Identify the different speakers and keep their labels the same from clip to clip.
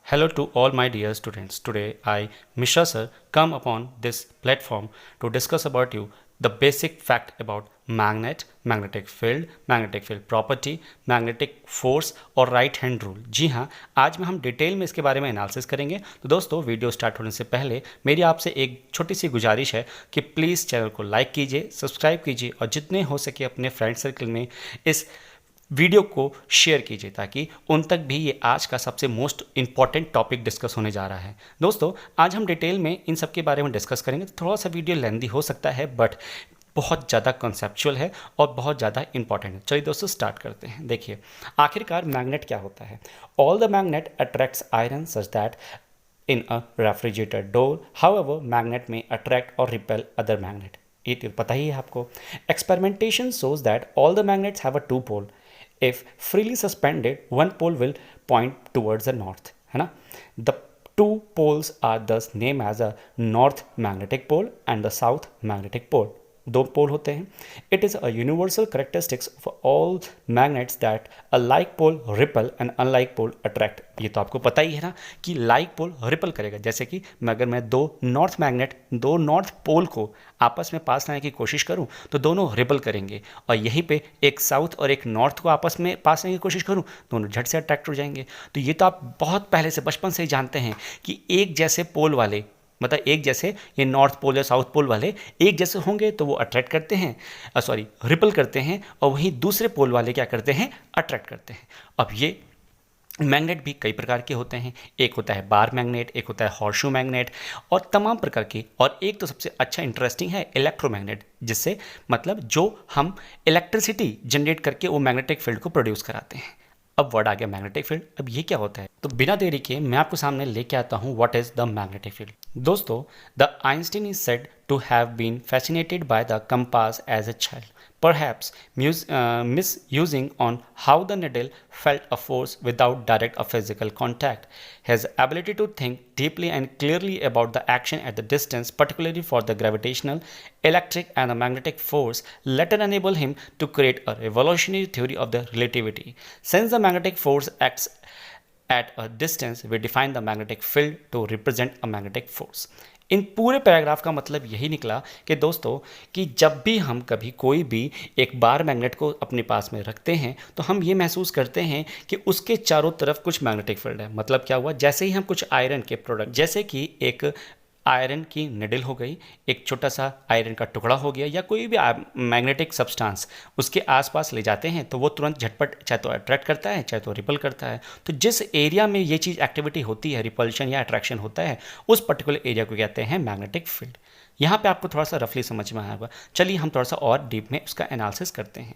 Speaker 1: Hello to all my dear students. Today I, Mishra sir, come upon this platform to discuss about you the basic fact about magnet, magnetic field property, magnetic force और right hand rule. जी हाँ, आज में हम detail में इसके बारे में analysis करेंगे। तो दोस्तों, वीडियो स्टार्ट होने से पहले मेरी आपसे एक छोटी सी गुजारिश है कि प्लीज़ चैनल को लाइक कीजिए, सब्सक्राइब कीजिए और जितने हो सके अपने फ्रेंड सर्कल में इस वीडियो को शेयर कीजिए ताकि उन तक भी ये आज का सबसे मोस्ट इंपॉर्टेंट टॉपिक डिस्कस होने जा रहा है। दोस्तों, आज हम डिटेल में इन सब के बारे में डिस्कस करेंगे। तो थोड़ा सा वीडियो लेंदी हो सकता है बट बहुत ज़्यादा कॉन्सेप्चुअल है और बहुत ज़्यादा इंपॉर्टेंट है। चलिए दोस्तों, स्टार्ट करते हैं। देखिए, आखिरकार मैग्नेट क्या होता है। All the magnet attracts iron such that in a refrigerator door, however magnet may attract or repel other magnet। ये तो पता ही है आपको। Experimentation shows that all the magnets have a two pole। If freely suspended, one pole will point towards the north, है ना। The two poles are thus named as a north magnetic pole and the south magnetic pole। दो pole होते हैं। It is a universal characteristics of all magnets that a like pole repel and unlike pole attract. ये तो आपको पता ही है ना कि लाइक पोल रिपल करेगा। जैसे कि अगर मैं दो नॉर्थ पोल को आपस में पास लाने की कोशिश करूं तो दोनों रिपल करेंगे, और यहीं पे एक साउथ और एक नॉर्थ को आपस में पास लाने की कोशिश करूं दोनों झट से अट्रैक्ट हो जाएंगे। तो ये तो आप बहुत पहले से बचपन से ही जानते हैं कि एक जैसे पोल वाले, मतलब एक जैसे ये नॉर्थ पोल या साउथ पोल वाले एक जैसे होंगे तो वो अट्रैक्ट करते हैं, रिपल करते हैं, और वहीं दूसरे पोल वाले क्या करते हैं, अट्रैक्ट करते हैं। अब ये मैग्नेट भी कई प्रकार के होते हैं। एक होता है बार मैग्नेट, एक होता है हॉर्सशू मैग्नेट, और तमाम प्रकार के। और एक तो सबसे अच्छा इंटरेस्टिंग है इलेक्ट्रोमैग्नेट, जिससे मतलब जो हम इलेक्ट्रिसिटी जनरेट करके वो मैग्नेटिक फील्ड को प्रोड्यूस कराते हैं। अब वर्ड आ गया मैग्नेटिक फील्ड। अब ये क्या होता है, तो बिना देरी के मैं आपको सामने लेके आता हूँ what is the magnetic field. दोस्तों, the Einstein is said to have been fascinated by the compass as a child, perhaps misusing on how the needle felt a force without direct or physical contact. His ability to think deeply and clearly about the action at the distance, particularly for the gravitational, electric and the magnetic force, later enabled him to create a revolutionary theory of the relativity. Since the magnetic force acts at a distance, we define the magnetic field to represent a magnetic force। इन पूरे paragraph का मतलब यही निकला कि दोस्तों, कि जब भी हम कभी कोई भी एक बार मैग्नेट को अपने पास में रखते हैं तो हम ये महसूस करते हैं कि उसके चारों तरफ कुछ मैग्नेटिक फील्ड है। मतलब क्या हुआ, जैसे ही हम कुछ आयरन के प्रोडक्ट, जैसे कि एक आयरन की निडल हो गई, एक छोटा सा आयरन का टुकड़ा हो गया, या कोई भी मैग्नेटिक सब्सटेंस उसके आसपास ले जाते हैं तो वो तुरंत झटपट चाहे तो अट्रैक्ट करता है चाहे तो रिपल करता है। तो जिस एरिया में ये चीज़ एक्टिविटी होती है, रिपल्शन या अट्रैक्शन होता है, उस पर्टिकुलर एरिया को कहते हैं मैग्नेटिक फील्ड। यहाँ पे आपको थोड़ा सा रफली समझ में आया होगा। चलिए हम थोड़ा सा और डीप में उसका एनालिसिस करते हैं।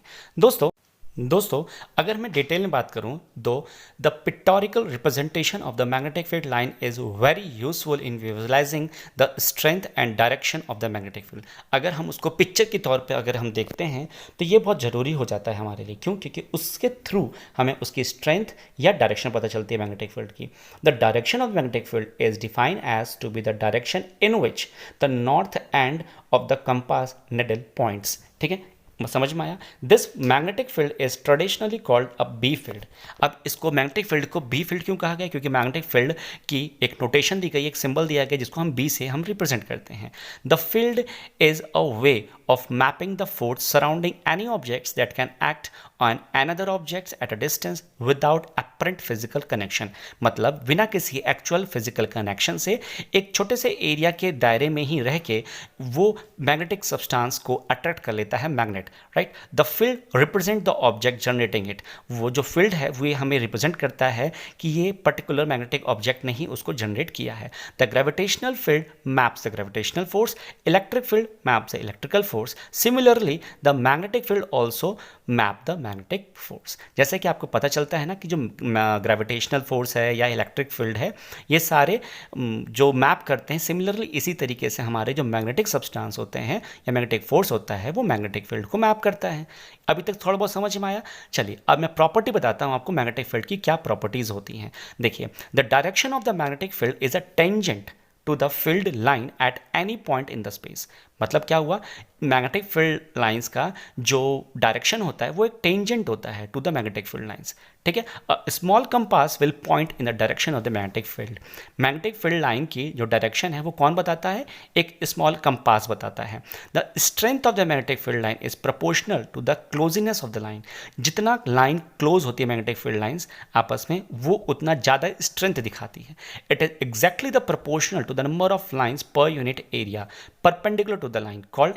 Speaker 1: दोस्तों, अगर मैं डिटेल में बात करूं तो the pictorial representation of the magnetic field line is very useful in visualising the strength and direction of the magnetic field. अगर हम उसको पिक्चर के तौर पे अगर हम देखते हैं तो ये बहुत ज़रूरी हो जाता है हमारे लिए। क्यों? क्योंकि उसके थ्रू हमें उसकी स्ट्रेंथ या डायरेक्शन पता चलती है मैग्नेटिक फील्ड की। The direction of magnetic field is defined as to be the direction in which the north end of the compass needle points. ठीक है, समझ में आया। This magnetic field is traditionally called a B field. अब इसको magnetic field को B field क्यों कहा गया? क्योंकि मैग्नेटिक फील्ड की एक नोटेशन दी गई, एक सिंबल दिया गया जिसको हम बी से हम रिप्रेजेंट करते हैं। The field is a way of mapping the force surrounding any objects that can act on another objects at a distance without apparent physical connection। मतलब बिना किसी एक्चुअल फिजिकल कनेक्शन से एक छोटे से एरिया के दायरे में ही रह के वो मैग्नेटिक सब्सटेंस को अट्रैक्ट कर लेता है magnet, right. The field represent the object generating it. वो जो फील्ड है वो हमें रिप्रेजेंट करता है कि ये पर्टिकुलर मैग्नेटिक ऑब्जेक्ट ने ही उसको जनरेट किया है। The gravitational field maps the gravitational force, electric field maps the electrical force. Similarly, the magnetic field also map the magnetic force। जैसे कि आपको पता चलता है ना कि जो ग्रेविटेशनल फोर्स है या इलेक्ट्रिक फील्ड है, ये सारे जो मैप करते हैं, सिमिलरली इसी तरीके से हमारे जो मैग्नेटिक सब्सटेंस होते हैं या मैग्नेटिक फोर्स होता है वो मैग्नेटिक फील्ड को मैप करता है। अभी तक थोड़ा बहुत समझ में आया। चलिए अब मैं प्रॉपर्टी बताता हूँ आपको मैग्नेटिक फील्ड की क्या प्रॉपर्टीज होती हैं। देखिए, the direction of the magnetic field is a tangent to the field line at any point in the space। मतलब क्या हुआ, मैग्नेटिक फील्ड लाइंस का जो डायरेक्शन होता है वो एक टेंजेंट होता है to the magnetic field lines, ठीक है। Small compass will point in the direction of the magnetic field. Magnetic field line की जो डायरेक्शन है वो कौन बताता है, एक स्मॉल कंपास बताता है। The strength of the magnetic field line is proportional to the closeness of the line. जितना लाइन क्लोज होती है मैग्नेटिक फील्ड लाइंस आपस में, वो उतना ज़्यादा स्ट्रेंथ दिखाती है। It is exactly the proportional to the number of lines per unit area perpendicular to the line called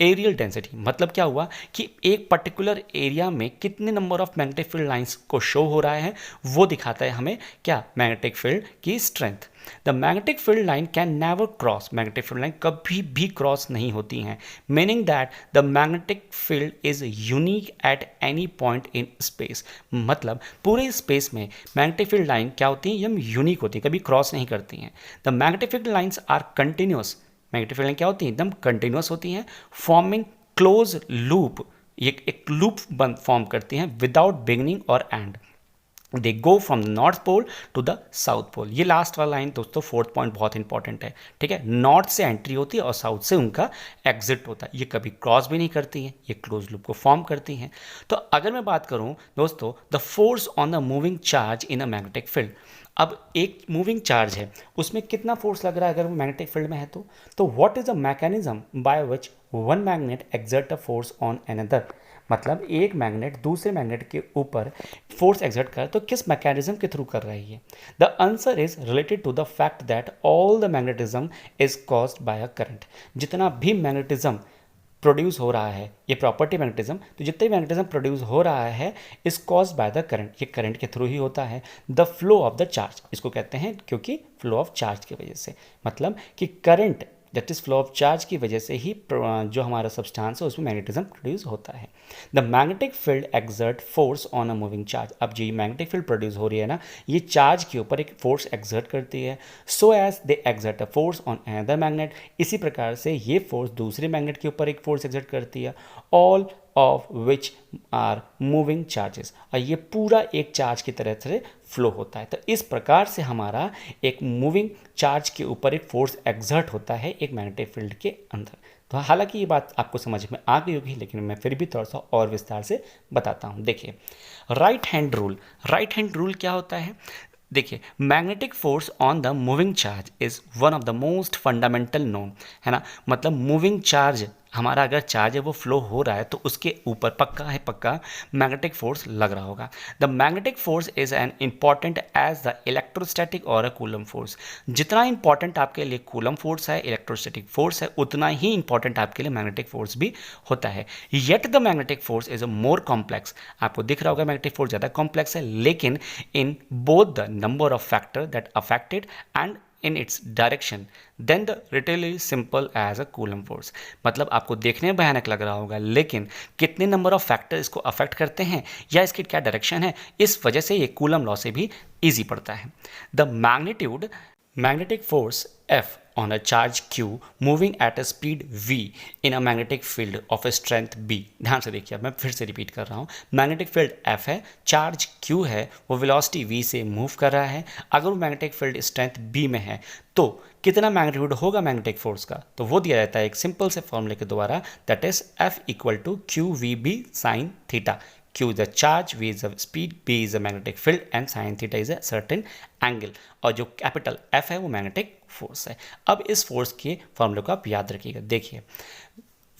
Speaker 1: areal density. मतलब क्या हुआ कि एक पर्टिकुलर एरिया में कितने number of magnetic field lines को शो हो रहा है वो दिखाता है हमें क्या, मैग्नेटिक फील्ड की strength. The magnetic field line can never cross, magnetic field line कभी भी क्रॉस नहीं होती हैं, meaning that the magnetic field is unique at any point in space. मतलब पूरे स्पेस में मैग्नेटिक फील्ड लाइन क्या होती है, हम यूनिक होती है, कभी क्रॉस नहीं करती हैं। The magnetic field lines are continuous, magnetic field line क्या होती है, एकदम कंटिन्यूस होती हैं, फॉर्मिंग क्लोज लूप, ये एक लूप बन फॉर्म करती हैं without beginning or end. They go from the north pole to the south pole. ये लास्ट वाला लाइन दोस्तों फोर्थ पॉइंट बहुत इंपॉर्टेंट है, ठीक है। नॉर्थ से एंट्री होती है और साउथ से उनका एग्जिट होता है। ये कभी क्रॉस भी नहीं करती हैं, ये क्लोज लूप को फॉर्म करती हैं। तो अगर मैं बात करूं दोस्तों, the force on the moving charge in a magnetic field, अब एक मूविंग चार्ज है उसमें कितना फोर्स लग रहा है अगर वो मैग्नेटिक फील्ड में है तो what is the mechanism by which one magnet exert a force on another. मतलब एक मैग्नेट दूसरे मैग्नेट के ऊपर फोर्स एक्सर्ट कर तो किस मैकेनिज्म के थ्रू कर रही है। The answer is related to the fact that all the magnetism is caused by a current. जितना भी मैग्नेटिज्म प्रोड्यूस हो रहा है, ये प्रॉपर्टी मैग्नेटिज्म, तो जितने भी मैग्नेटिज्म प्रोड्यूस हो रहा है is caused by the current, ये करंट के थ्रू ही होता है। The flow of the charge, इसको कहते हैं क्योंकि फ्लो ऑफ चार्ज की वजह से, मतलब कि current that is flow of charge की वजह से ही जो हमारा सब्सटेंस है उसमें मैग्नेटिज्म प्रोड्यूस होता है। The magnetic field exert force on a moving charge. अब जो ये मैग्नेटिक फील्ड प्रोड्यूस हो रही है ना, ये चार्ज के ऊपर एक फोर्स एक्सर्ट करती है, so as they exert a force on another magnet. इसी प्रकार से ये फोर्स दूसरे मैग्नेट के ऊपर एक फोर्स एक्सर्ट करती है, all of which are moving charges. और ये पूरा एक चार्ज की तरह से फ्लो होता है। तो इस प्रकार से हमारा एक मूविंग चार्ज के ऊपर एक फोर्स एक्सर्ट होता है एक मैग्नेटिक फील्ड के अंदर। तो हालांकि ये बात आपको समझ में आ गई होगी, लेकिन मैं फिर भी थोड़ा सा और विस्तार से बताता हूँ। देखिए right hand rule, right hand rule क्या होता है, देखिए magnetic force on the moving charge is one of the most fundamental known, है ना। मतलब मूविंग चार्ज, हमारा अगर चार्ज है वो फ्लो हो रहा है तो उसके ऊपर पक्का मैग्नेटिक फोर्स लग रहा होगा। The magnetic force is an important as the electrostatic or a coulomb force. जितना इंपॉर्टेंट आपके लिए कूलम फोर्स है, इलेक्ट्रोस्टैटिक फोर्स है, उतना ही इंपॉर्टेंट आपके लिए मैग्नेटिक फोर्स भी होता है। Yet the magnetic force is a more complex, आपको दिख रहा होगा मैग्नेटिक फोर्स ज़्यादा कॉम्प्लेक्स है, लेकिन in both the number of factor that affected and in its direction then the relatively simple as a coulomb force। मतलब आपको देखने में भयानक लग रहा होगा, लेकिन कितने नंबर ऑफ फैक्टर इसको अफेक्ट करते हैं या इसकी क्या डायरेक्शन है, इस वजह से ये कूलम लॉ से भी इजी पड़ता है। The magnitude magnetic force F on a charge Q moving at a speed V in a magnetic field of a strength B। ध्यान से देखिए, मैं फिर से रिपीट कर रहा हूँ, मैग्नेटिक फील्ड F है, चार्ज Q है, वो वेलोसिटी V से मूव कर रहा है। अगर वो मैग्नेटिक फील्ड स्ट्रेंथ B में है तो कितना मैग्नीट्यूड होगा मैग्नेटिक फोर्स का, तो वो दिया जाता है एक सिंपल से फॉर्मूले के द्वारा, that is F equal to q v B sine theta. Q is the charge, V is the speed, B is the magnetic field and sin theta is a certain angle। और जो capital F है वो magnetic force है। अब इस force के फॉर्मूले को आप याद रखिएगा। देखिए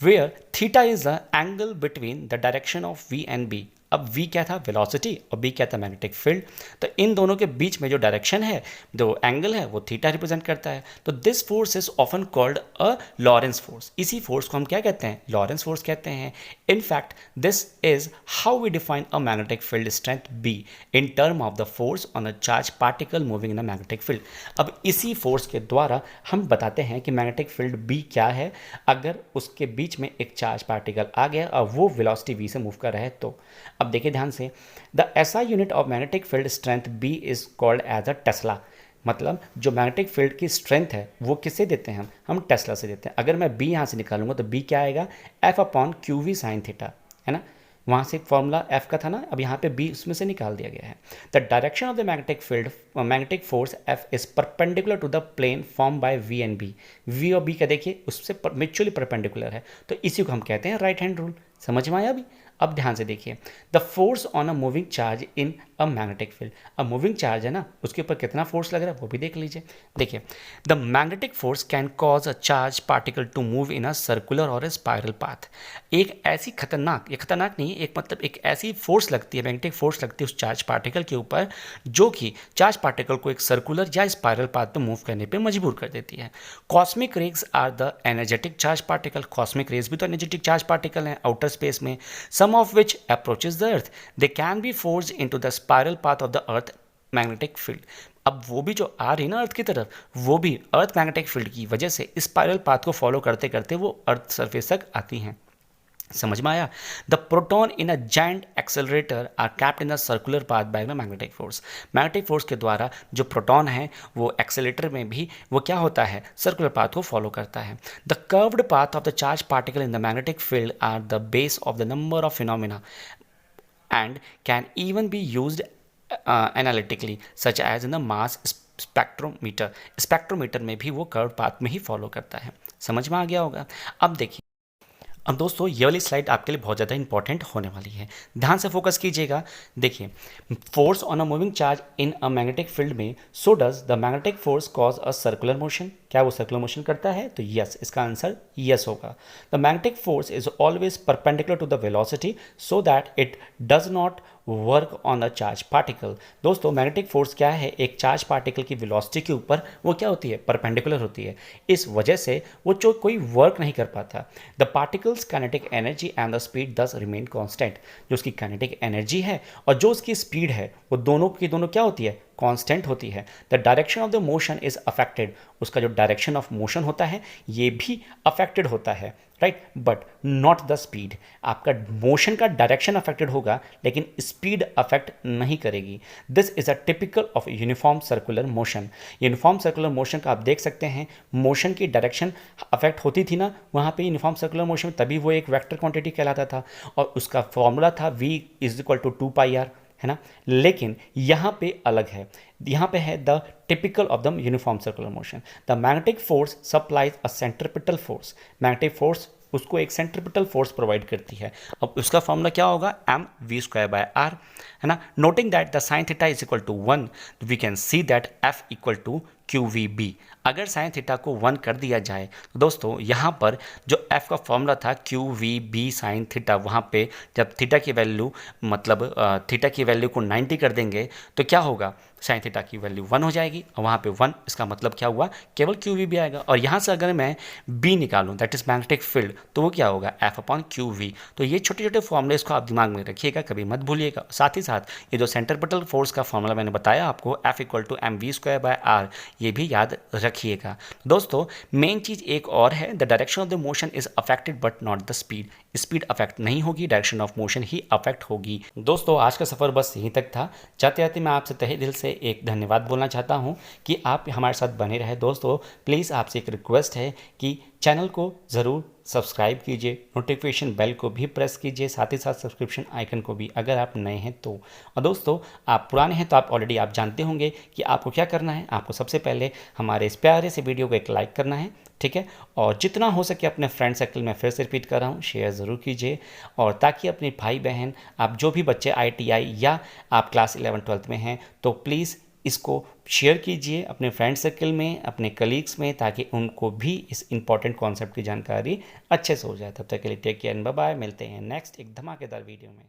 Speaker 1: where theta is the angle between the direction of V and B। अब V क्या था, वेलोसिटी, और B क्या था, मैग्नेटिक फील्ड। तो इन दोनों के बीच में जो डायरेक्शन है, जो एंगल है, वो थीटा रिप्रेजेंट करता है। तो this force is often called a Lorentz force. इसी फोर्स को हम क्या कहते हैं, लॉरेंस फोर्स कहते हैं। In fact this is how we define a magnetic field strength B in term of the force on a charge particle moving in a magnetic field. अब इसी फोर्स के द्वारा हम बताते हैं कि मैग्नेटिक फील्ड B क्या है अगर उसके बीच में एक चार्ज पार्टिकल आ गया और वो वेलोसिटी V से मूव कर रहा है तो। अब देखिए ध्यान से, the SI unit of magnetic field strength B is called as a tesla. मतलब जो मैग्नेटिक फील्ड की स्ट्रेंथ है वो किससे देते हैं हम टेस्ला से देते हैं। अगर मैं B यहाँ से निकालूंगा तो B क्या आएगा, F upon q v sine theta, है ना। वहाँ से फॉर्मूला एफ का था ना, अब यहाँ पे बी उसमें से निकाल दिया गया है। The direction of the magnetic field magnetic force F is perpendicular to the plane form by v and B. V और बी का देखिए उससे म्यूचुअली परपेंडिकुलर है, तो इसी को हम कहते हैं राइट हैंड रूल। समझ में आया अभी? अब ध्यान से देखिए, the force on a moving charge in a magnetic field. अब मूविंग चार्ज है ना, उसके ऊपर कितना फोर्स लग रहा है वो भी देख लीजिए। देखिए, the magnetic force can cause a charge particle to move in a circular or a spiral path. एक ऐसी खतरनाक, ये खतरनाक नहीं, एक मतलब एक ऐसी फोर्स लगती है, मैग्नेटिक फोर्स लगती है उस चार्ज पार्टिकल के ऊपर, जो कि चार्ज पार्टिकल को एक सर्कुलर या स्पाइरल पाथ पे मूव करने पे मजबूर कर देती है। Cosmic rays are the energetic charge particle. Cosmic rays भी तो एनर्जेटिक चार्ज पार्टिकल हैं आउटर स्पेस में, some of which approaches the earth. They can be forced into the spiral path of the earth magnetic field. अब वो भी जो आ रही ना अर्थ की तरफ, वो भी अर्थ मैग्नेटिक फील्ड की वजह से स्पाइरल पाथ को फॉलो करते करते वो अर्थ सरफेस तक आती हैं। समझ में आया? The proton in a giant accelerator are kept in a circular path by the magnetic force. Magnetic force के द्वारा जो प्रोटॉन है वो एक्सेलेटर में भी वो क्या होता है, सर्कुलर पाथ को फॉलो करता है। The curved path of the charge particle in the magnetic field are the base of the number of phenomena and can even be used analytically such as in the mass spectrometer. Spectrometer में भी वो curve path में ही follow करता है। समझ में आ गया होगा? अब देखिए, अब दोस्तों ये वाली स्लाइड आपके लिए बहुत ज़्यादा इंपॉर्टेंट होने वाली है, ध्यान से फोकस कीजिएगा। देखिए, force on a moving charge in a magnetic field में, so does the magnetic force cause a circular motion. क्या वो सर्कुलर मोशन करता है? तो यस, इसका आंसर यस होगा। The magnetic force is always perpendicular to the velocity so that it does not work on a charge particle. दोस्तों magnetic force क्या है, एक चार्ज पार्टिकल की वेलोसिटी के ऊपर वो क्या होती है, परपेंडिकुलर होती है। इस वजह से वो जो कोई वर्क नहीं कर पाता। The particles kinetic energy and the speed दस रिमेन कांस्टेंट। जो उसकी काइनेटिक एनर्जी है और जो उसकी स्पीड है वो दोनों की दोनों क्या होती है, कांस्टेंट होती है। The direction of the motion is affected. उसका जो डायरेक्शन ऑफ मोशन होता है ये भी अफेक्टेड होता है, right, but not the speed. आपका मोशन का डायरेक्शन अफेक्टेड होगा लेकिन स्पीड अफेक्ट नहीं करेगी। This is a typical of uniform circular motion. Uniform circular motion का आप देख सकते हैं, मोशन की डायरेक्शन अफेक्ट होती थी ना वहाँ पे यूनिफॉर्म सर्कुलर मोशन में, तभी वो एक वेक्टर क्वांटिटी कहलाता था और उसका फॉर्मूला था v is equal to 2πr, है ना। लेकिन यहाँ पे अलग है, यहाँ पे है the typical of the uniform circular motion. The magnetic force supplies a centripetal force. Magnetic force उसको एक सेंट्रिपिटल फोर्स प्रोवाइड करती है। अब उसका फॉर्मूला क्या होगा, mv²/r, है ना। Noting that the sine theta is equal to 1, we can see that f equal to QVB। अगर साइन थीटा को 1 कर दिया जाए तो दोस्तों यहाँ पर जो f का फॉर्मूला था QVB साइन थीटा, वहाँ पे जब थीटा की वैल्यू मतलब थीटा की वैल्यू को 90 कर देंगे तो क्या होगा, साइन थीटा की वैल्यू 1 हो जाएगी और वहाँ पे 1, इसका मतलब क्या हुआ, केवल QVB आएगा। और यहाँ से अगर मैं B निकालूँ दैट इज मैग्नेटिक फील्ड, तो वो क्या होगा, F/QV। तो ये छोटे छोटे फॉर्मूले इसको आप दिमाग में रखिएगा, कभी मत भूलिएगा। साथ ही साथ ये जो सेंट्रिपिटल फोर्स का फॉर्मूला मैंने बताया आपको, F इक्वल टू mv²/r, ये भी याद रखिएगा। दोस्तों मेन चीज़ एक और है, the direction of the motion is affected but not the speed. Speed affect नहीं होगी, direction of motion he affect होगी। दोस्तों आज का सफ़र बस यहीं तक था। जाते जाते मैं आपसे तहे दिल से एक धन्यवाद बोलना चाहता हूं कि आप हमारे साथ बने रहे। दोस्तों प्लीज़ आपसे एक रिक्वेस्ट है कि चैनल को ज़रूर सब्सक्राइब कीजिए, नोटिफिकेशन बेल को भी प्रेस कीजिए, साथ ही साथ सब्सक्रिप्शन आइकन को भी, अगर आप नए हैं तो। और दोस्तों आप पुराने हैं तो आप ऑलरेडी आप जानते होंगे कि आपको क्या करना है। आपको सबसे पहले हमारे इस प्यारे से वीडियो को एक लाइक करना है, ठीक है, और जितना हो सके अपने फ्रेंड सर्कल में फिर से रिपीट कर रहा हूँ, शेयर ज़रूर कीजिए, और ताकि अपने भाई बहन, आप जो भी बच्चे ITI या आप क्लास 11-12 में हैं, तो प्लीज़ इसको शेयर कीजिए अपने फ्रेंड सर्कल में, अपने कलीग्स में, ताकि उनको भी इस इंपॉर्टेंट कॉन्सेप्ट की जानकारी अच्छे से हो जाए। तब तक के लिए टेक केयर, बाय बाय, मिलते हैं नेक्स्ट एक धमाकेदार वीडियो में।